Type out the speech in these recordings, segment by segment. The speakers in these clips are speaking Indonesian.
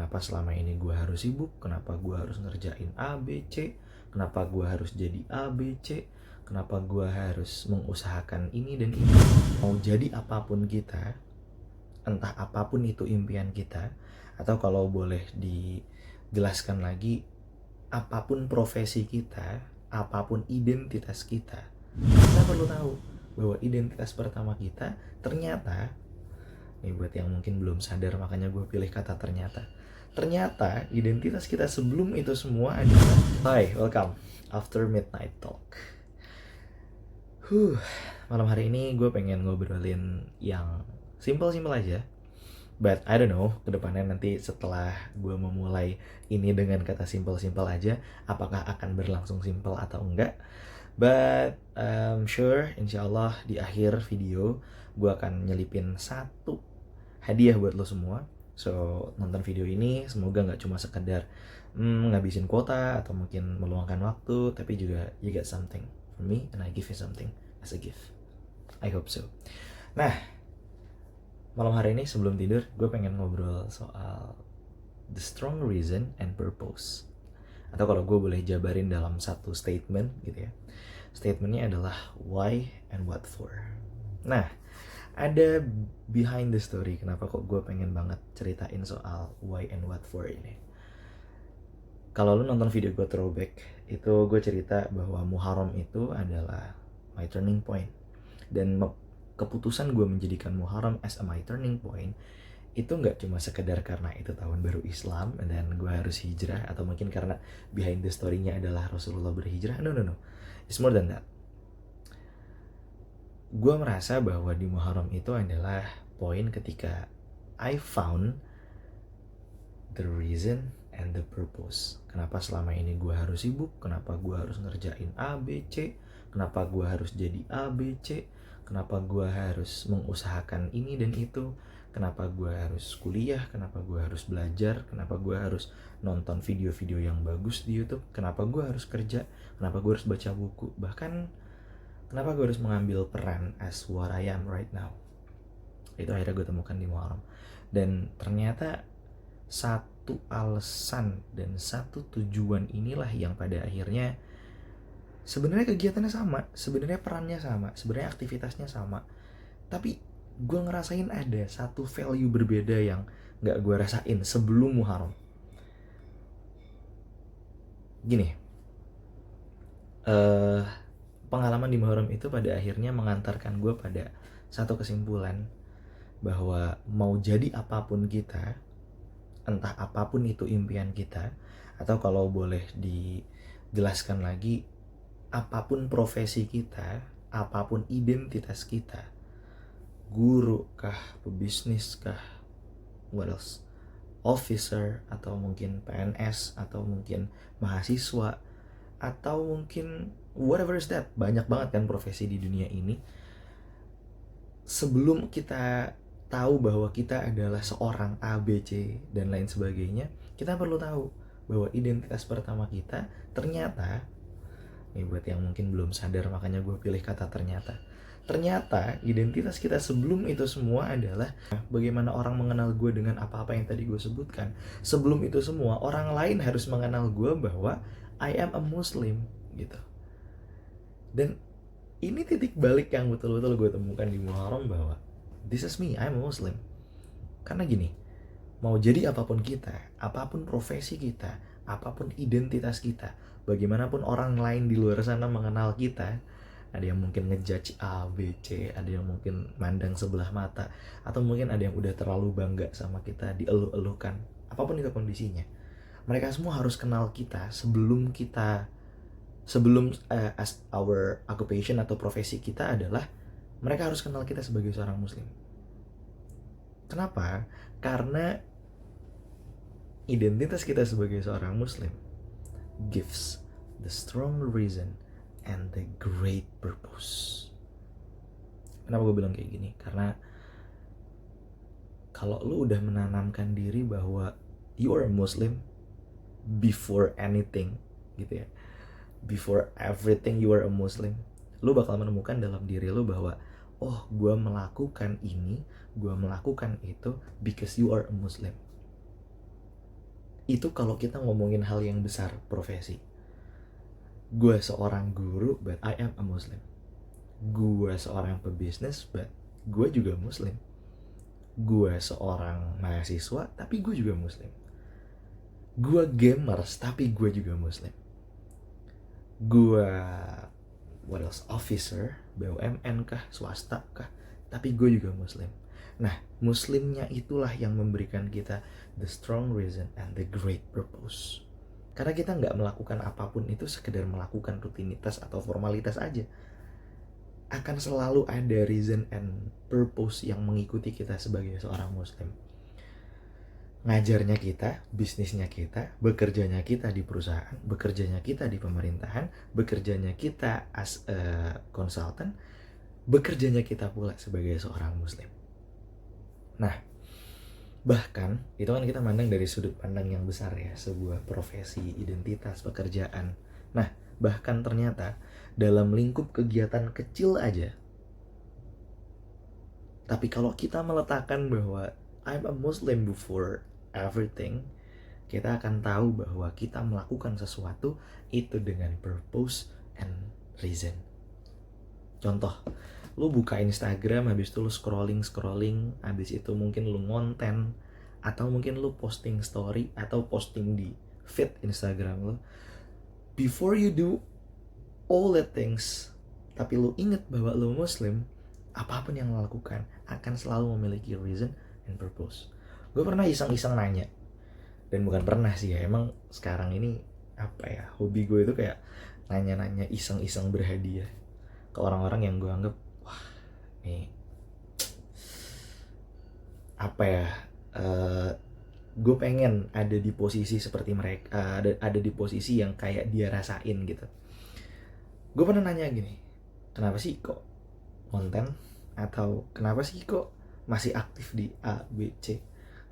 kenapa selama ini gue harus sibuk, kenapa gue harus ngerjain A, B, C, kenapa gue harus jadi A, B, C, kenapa gue harus mengusahakan ini dan itu. Mau jadi apapun kita, entah apapun itu impian kita, atau kalau boleh dijelaskan lagi, apapun profesi kita, apapun identitas kita perlu tahu bahwa identitas pertama kita ternyata, ini buat yang mungkin belum sadar makanya gue pilih kata ternyata identitas kita sebelum itu semua adalah Hi, welcome after midnight talk. Malam hari ini gue pengen ngobrolin yang simple aja. But I don't know, kedepannya nanti setelah gue memulai ini dengan kata simple aja, apakah akan berlangsung simple atau enggak. But sure, insyaallah di akhir video gue akan nyelipin satu hadiah buat lo semua. So nonton video ini semoga gak cuma sekedar ngabisin kuota atau mungkin meluangkan waktu, tapi juga you get something from me and I give you something as a gift. I hope so. Nah, malam hari ini sebelum tidur gue pengen ngobrol soal the strong reason and purpose. Atau kalau gue boleh jabarin dalam satu statement gitu ya. Statementnya adalah why and what for. Nah, ada behind the story kenapa kok gue pengen banget ceritain soal why and what for ini. Kalau lu nonton video gue throwback, itu gue cerita bahwa Muharram itu adalah my turning point. Dan keputusan gue menjadikan Muharram as my turning point itu nggak cuma sekedar karena itu tahun baru Islam dan gue harus hijrah, atau mungkin karena behind the story-nya adalah Rasulullah berhijrah. No. It's more than that. Gue merasa bahwa di Muharram itu adalah poin ketika I found the reason and the purpose. Kenapa selama ini gue harus sibuk, kenapa gue harus ngerjain A, B, C, kenapa gue harus jadi A, B, C, kenapa gue harus mengusahakan ini dan itu, kenapa gue harus kuliah, kenapa gue harus belajar, kenapa gue harus nonton video-video yang bagus di YouTube, kenapa gue harus kerja, kenapa gue harus baca buku, bahkan kenapa gue harus mengambil peran as what I am right now. Itu akhirnya gue temukan di Muharram. Dan ternyata satu alasan dan satu tujuan inilah yang pada akhirnya sebenarnya kegiatannya sama, sebenarnya perannya sama, sebenarnya aktivitasnya sama, tapi gue ngerasain ada satu value berbeda yang gak gue rasain sebelum Muharram. Gini, pengalaman di Muharram itu pada akhirnya mengantarkan gue pada satu kesimpulan bahwa mau jadi apapun kita, entah apapun itu impian kita, atau kalau boleh dijelaskan lagi, apapun profesi kita, apapun identitas kita, guru kah, pebisnis kah, what else, officer, atau mungkin PNS, atau mungkin mahasiswa, atau mungkin whatever is that, banyak banget kan profesi di dunia ini. Sebelum kita tahu bahwa kita adalah seorang A, B, C, dan lain sebagainya, kita perlu tahu bahwa identitas pertama kita ternyata, ini buat yang mungkin belum sadar makanya gue pilih kata ternyata identitas kita sebelum itu semua adalah bagaimana orang mengenal gue dengan apa-apa yang tadi gue sebutkan. Sebelum itu semua, orang lain harus mengenal gue bahwa I am a Muslim gitu. Dan ini titik balik yang betul-betul gue temukan di Muharram bahwa this is me, I'm a Muslim. Karena gini, mau jadi apapun kita, apapun profesi kita, apapun identitas kita, bagaimanapun orang lain di luar sana mengenal kita, ada yang mungkin ngejudge A, B, C, ada yang mungkin mandang sebelah mata, atau mungkin ada yang udah terlalu bangga sama kita, dieluh-eluhkan, apapun itu kondisinya. Mereka semua harus kenal kita sebelum as our occupation atau profesi kita adalah mereka harus kenal kita sebagai seorang Muslim. Kenapa? Karena identitas kita sebagai seorang Muslim gives the strong reason and the great purpose. Kenapa gue bilang kayak gini? Karena kalau lu udah menanamkan diri bahwa you are a Muslim before anything gitu ya, before everything you are a Muslim, lu bakal menemukan dalam diri lu bahwa oh, gue melakukan ini, gue melakukan itu because you are a Muslim. Itu kalau kita ngomongin hal yang besar, profesi. Gue seorang guru, but I am a Muslim. Gue seorang pebisnis, but gue juga Muslim. Gue seorang mahasiswa, tapi gue juga Muslim. Gue gamers, tapi gue juga Muslim. Gue what else, officer, BUMN kah, swasta kah, tapi gue juga Muslim. Nah, Muslimnya itulah yang memberikan kita the strong reason and the great purpose. Karena kita nggak melakukan apapun itu sekedar melakukan rutinitas atau formalitas aja. Akan selalu ada reason and purpose yang mengikuti kita sebagai seorang Muslim. Ngajarnya kita, bisnisnya kita, bekerjanya kita di perusahaan, bekerjanya kita di pemerintahan, bekerjanya kita as a consultant, bekerjanya kita pula sebagai seorang Muslim. Nah, bahkan itu kan kita mandang dari sudut pandang yang besar ya, sebuah profesi, identitas, pekerjaan. Nah, bahkan ternyata dalam lingkup kegiatan kecil aja, tapi kalau kita meletakkan bahwa I'm a Muslim before everything, kita akan tahu bahwa kita melakukan sesuatu itu dengan purpose and reason. Contoh, lu buka Instagram, habis itu lu scrolling, habis itu mungkin lu ngonten, atau mungkin lu posting story, atau posting di feed Instagram lu. Before you do all the things, tapi lu inget bahwa lu Muslim, apapun yang lo lakukan akan selalu memiliki reason and purpose. Gue pernah iseng-iseng nanya, dan bukan pernah sih ya, emang sekarang ini apa ya, hobi gue itu kayak nanya-nanya iseng-iseng berhadiah ke orang-orang yang gue anggap wah nih apa ya, gue pengen ada di posisi seperti mereka, ada di posisi yang kayak dia rasain gitu. Gue pernah nanya gini, kenapa sih kok konten, atau kenapa sih kok masih aktif di A, B, C?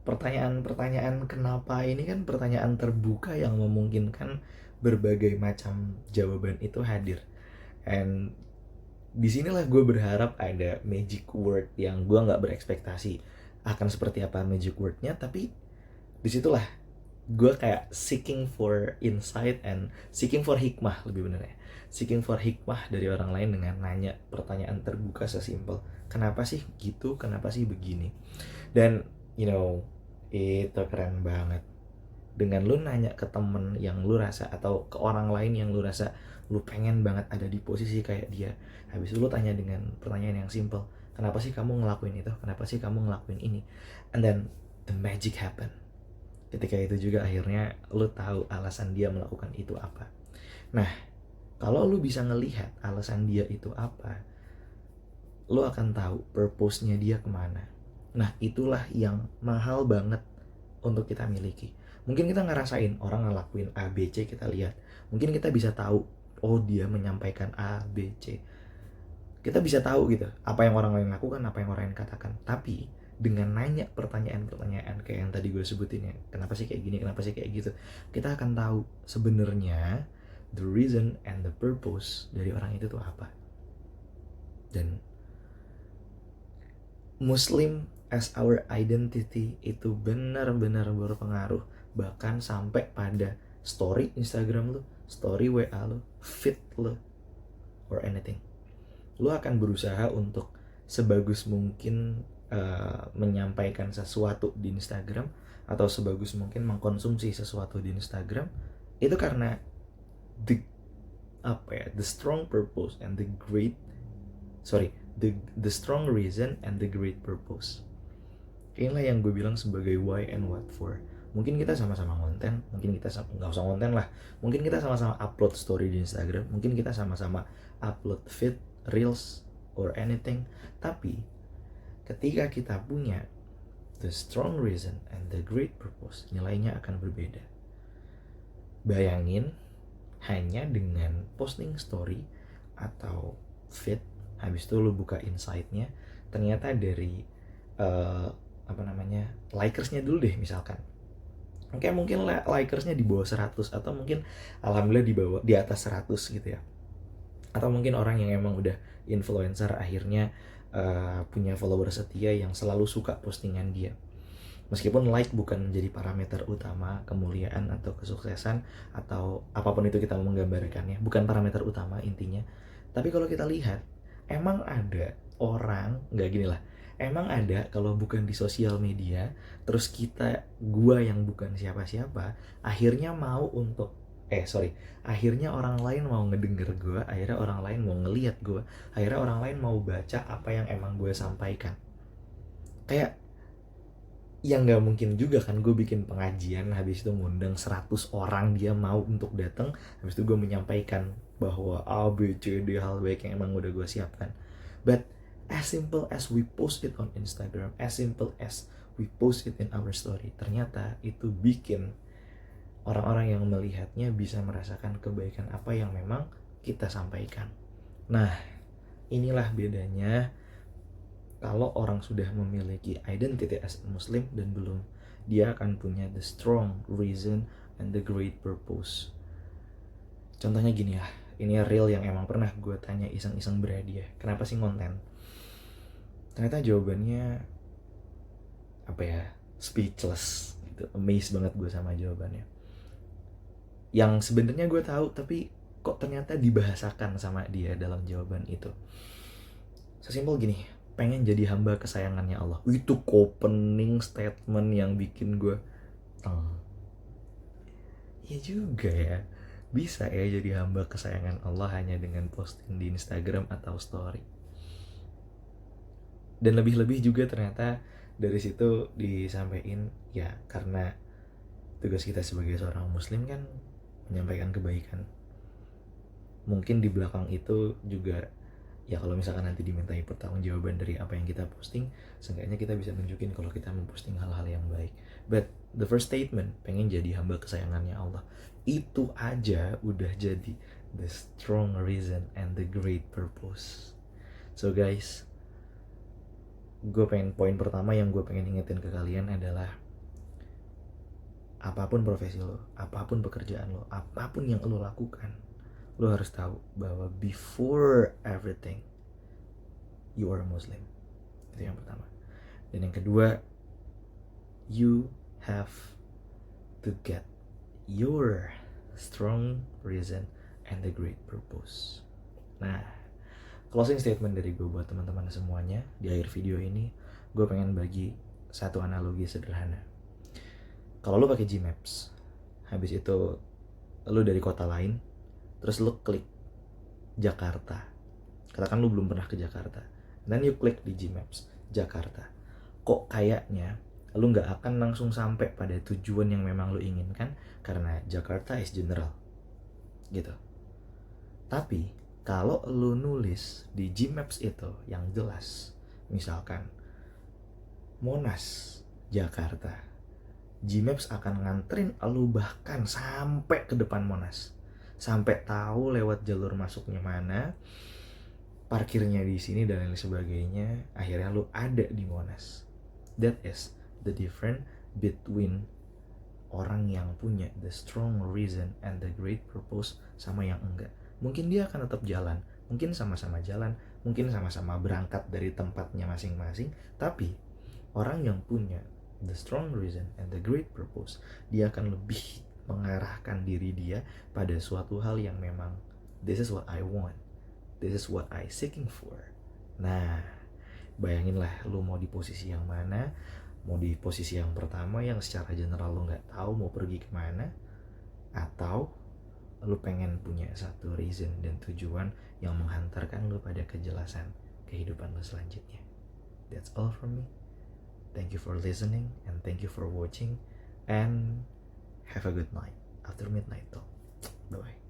Pertanyaan-pertanyaan kenapa ini kan pertanyaan terbuka yang memungkinkan berbagai macam jawaban itu hadir. And disinilah gue berharap ada magic word yang gue nggak berekspektasi akan seperti apa magic wordnya, tapi disitulah gue kayak seeking for insight and seeking for hikmah, lebih bener ya, seeking for hikmah dari orang lain dengan nanya pertanyaan terbuka sesimpel kenapa sih gitu, kenapa sih begini. Dan you know, itu keren banget. Dengan lu nanya ke temen yang lu rasa, atau ke orang lain yang lu rasa lu pengen banget ada di posisi kayak dia, habis itu lu tanya dengan pertanyaan yang simple, kenapa sih kamu ngelakuin itu, kenapa sih kamu ngelakuin ini, and then the magic happen. Ketika itu juga akhirnya lu tahu alasan dia melakukan itu apa. Nah, kalau lu bisa ngelihat alasan dia itu apa, lu akan tahu purpose-nya dia kemana. Nah, itulah yang mahal banget untuk kita miliki. Mungkin kita ngerasain orang ngelakuin A, B, C, kita lihat. Mungkin kita bisa tahu, oh dia menyampaikan A, B, C. Kita bisa tahu gitu, apa yang orang lain lakukan, apa yang orang lain katakan. Tapi dengan nanya pertanyaan-pertanyaan kayak yang tadi gue sebutin ya, kenapa sih kayak gini, kenapa sih kayak gitu, kita akan tahu sebenarnya the reason and the purpose dari orang itu tuh apa. Dan Muslim as our identity itu benar-benar berpengaruh, bahkan sampai pada story Instagram lu, story WA lu, feed lu, or anything. Lu akan berusaha untuk sebagus mungkin menyampaikan sesuatu di Instagram, atau sebagus mungkin mengkonsumsi sesuatu di Instagram, itu karena the strong purpose and the strong reason and the great purpose. Inilah yang gue bilang sebagai why and what for. Mungkin kita sama-sama konten, mungkin kita nggak usah konten lah, mungkin kita sama-sama upload story di Instagram, mungkin kita sama-sama upload feed, reels, or anything. Tapi ketika kita punya the strong reason and the great purpose, nilainya akan berbeda. Bayangin hanya dengan posting story atau feed, habis itu lu buka insight-nya, ternyata dari likersnya dulu deh misalkan. Oke, mungkin likersnya di bawah 100, atau mungkin alhamdulillah di atas 100 gitu ya. Atau mungkin orang yang emang udah influencer, akhirnya punya follower setia yang selalu suka postingan dia. Meskipun like bukan menjadi parameter utama kemuliaan atau kesuksesan atau apapun itu kita mau menggambarkannya, bukan parameter utama intinya. Tapi kalau kita lihat, emang ada orang, nggak gini lah, emang ada kalau bukan di sosial media, terus gua yang bukan siapa-siapa, akhirnya mau untuk, akhirnya orang lain mau ngedenger gua, akhirnya orang lain mau ngelihat gua, akhirnya orang lain mau baca apa yang emang gue sampaikan. Kayak, ya nggak mungkin juga kan gue bikin pengajian habis itu ngundang 100 orang dia mau untuk datang, habis itu gue menyampaikan bahwa A, B, C, D hal baik yang emang udah gue siapkan. But as simple as we post it on Instagram, as simple as we post it in our story, ternyata itu bikin orang-orang yang melihatnya bisa merasakan kebaikan apa yang memang kita sampaikan. Nah, inilah bedanya kalau orang sudah memiliki identity as a Muslim dan belum, dia akan punya the strong reason and the great purpose. Contohnya gini ya, ini real yang emang pernah gue tanya iseng-iseng berhadiah, kenapa sih konten? Ternyata jawabannya speechless gitu, amazed banget gue sama jawabannya. Yang sebenarnya gue tahu tapi kok ternyata dibahasakan sama dia dalam jawaban itu. Sesimpel gini, pengen jadi hamba kesayangannya Allah. Itu opening statement yang bikin gue ya juga ya, bisa ya jadi hamba kesayangan Allah hanya dengan posting di Instagram atau story. Dan lebih-lebih juga ternyata dari situ disampaikan, ya karena tugas kita sebagai seorang muslim kan menyampaikan kebaikan. Mungkin di belakang itu juga, ya kalau misalkan nanti dimintai pertanggungjawaban dari apa yang kita posting, seenggaknya kita bisa nunjukin kalau kita memposting hal-hal yang baik. But the first statement, pengen jadi hamba kesayangannya Allah, itu aja udah jadi the strong reason and the great purpose. So guys, poin pertama yang gue pengen ingetin ke kalian adalah, apapun profesi lo, apapun pekerjaan lo, apapun yang lo lakukan, lo harus tahu bahwa before everything you are a Muslim. Itu yang pertama. Dan yang kedua, you have to get your strong reason and the great purpose. Nah, closing statement dari gue buat teman-teman semuanya di akhir video ini, gue pengen bagi satu analogi sederhana. Kalau lo pakai Gmaps, habis itu lo dari kota lain, terus lo klik Jakarta. Katakan lo belum pernah ke Jakarta, dan you klik di Gmaps Jakarta. Kok kayaknya lo nggak akan langsung sampai pada tujuan yang memang lo inginkan, karena Jakarta is general, gitu. Tapi kalau lo nulis di Gmaps itu yang jelas, misalkan Monas, Jakarta, Gmaps akan nganterin lo bahkan sampai ke depan Monas, sampai tahu lewat jalur masuknya mana, parkirnya di sini dan lain sebagainya. Akhirnya lo ada di Monas. That is the difference between orang yang punya the strong reason and the great purpose sama yang enggak. Mungkin dia akan tetap jalan, mungkin sama-sama jalan, mungkin sama-sama berangkat dari tempatnya masing-masing, tapi orang yang punya the strong reason and the great purpose, dia akan lebih mengarahkan diri dia pada suatu hal yang memang, this is what I want, this is what I seeking for. Nah, bayanginlah lu mau di posisi yang mana. Mau di posisi yang pertama yang secara general lu gak tahu mau pergi kemana, atau lu pengen punya satu reason dan tujuan yang menghantarkan lu pada kejelasan kehidupan lu selanjutnya. That's all from me. Thank you for listening and thank you for watching, and have a good night after midnight talk. Bye bye.